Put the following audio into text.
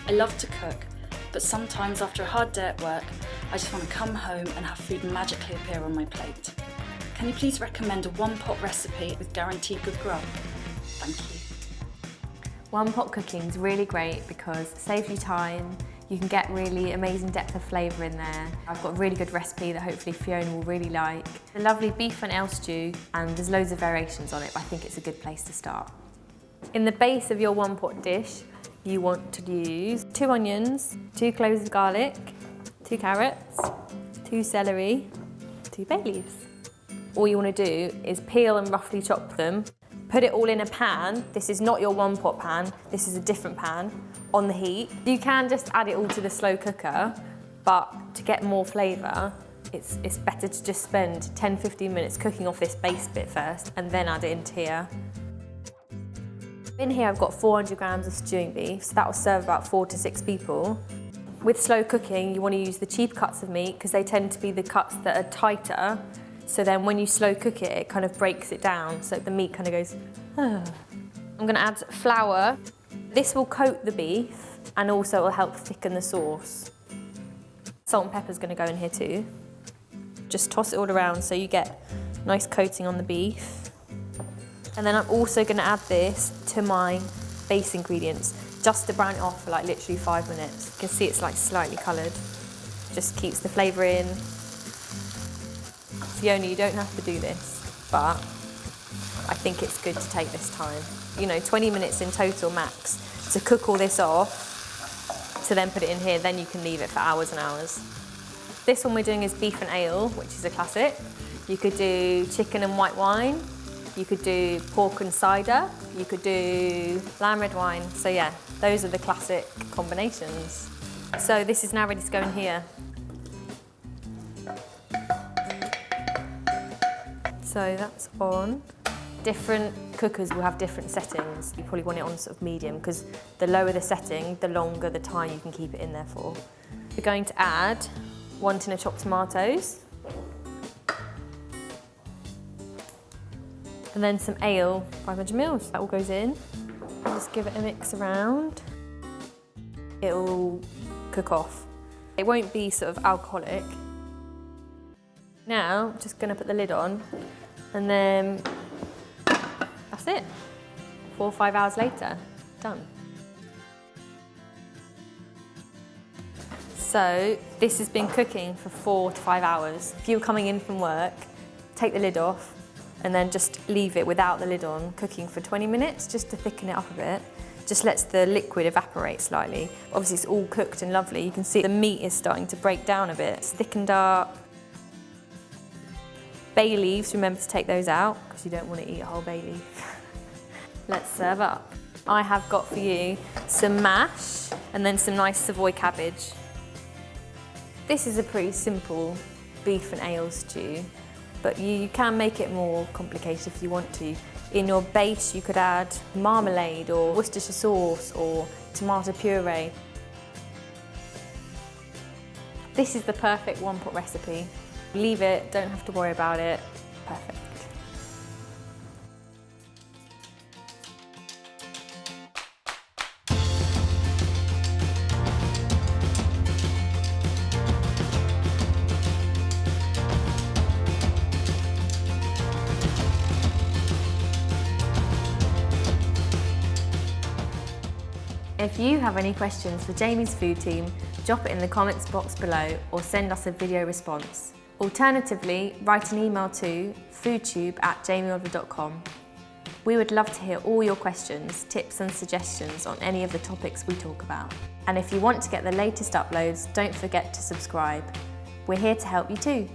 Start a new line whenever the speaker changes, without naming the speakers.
I love to cook, but sometimes after a hard day at work, I just want to come home and have food magically appear on my plate. Can you please recommend a one-pot recipe with guaranteed good grub? Thank you.
One-pot cooking is really great because it saves you time, you can get really amazing depth of flavour in there. I've got a really good recipe that hopefully Fiona will really like. A lovely beef and ale stew, and there's loads of variations on it, but I think it's a good place to start. In the base of your one-pot dish, you want to use 2 onions, 2 cloves of garlic, 2 carrots, 2 celery, 2 bay leaves. All you want to do is peel and roughly chop them. Put it all in a pan. This is not your one-pot pan, this is a different pan, on the heat. You can just add it all to the slow cooker, but to get more flavour, it's better to just spend 10-15 minutes cooking off this base bit first and then add it into here. In here I've got 400 grams of stewing beef, so that will serve about 4 to 6 people. With slow cooking, you want to use the cheap cuts of meat because they tend to be the cuts that are tighter. So then when you slow cook it, it kind of breaks it down, so the meat kind of goes, oh. I'm going to add flour. This will coat the beef and also will help thicken the sauce. Salt and pepper is going to go in here too. Just toss it all around so you get nice coating on the beef. And then I'm also going to add this to my base ingredients, just to brown it off for like literally 5 minutes. You can see it's like slightly coloured. Just keeps the flavour in. Fiona, you don't have to do this, but I think it's good to take this time. You know, 20 minutes in total max to cook all this off, to then put it in here, then you can leave it for hours and hours. This one we're doing is beef and ale, which is a classic. You could do chicken and white wine. You could do pork and cider, you could do lamb red wine. So yeah, those are the classic combinations. So this is now ready to go in here. So that's on. Different cookers will have different settings. You probably want it on sort of medium because the lower the setting, the longer the time you can keep it in there for. We're going to add 1 tin of chopped tomatoes. And then some ale, 500 mils. That all goes in. Just give it a mix around. It'll cook off. It won't be sort of alcoholic. Now, I'm just gonna put the lid on, and then that's it. 4 or 5 hours later, done. So this has been cooking for 4 to 5 hours. If you're coming in from work, take the lid off, and then just leave it without the lid on, cooking for 20 minutes, just to thicken it up a bit. Just lets the liquid evaporate slightly. Obviously it's all cooked and lovely. You can see the meat is starting to break down a bit. It's thickened up. Bay leaves, remember to take those out, because you don't want to eat a whole bay leaf. Let's serve up. I have got for you some mash, and then some nice Savoy cabbage. This is a pretty simple beef and ale stew. But you can make it more complicated if you want to. In your base, you could add marmalade or Worcestershire sauce or tomato puree. This is the perfect one-pot recipe. Leave it, don't have to worry about it. Perfect. If you have any questions for Jamie's food team, drop it in the comments box below or send us a video response. Alternatively, write an email to foodtube@jamieoliver.com. We would love to hear all your questions, tips and suggestions on any of the topics we talk about. And if you want to get the latest uploads, don't forget to subscribe. We're here to help you too.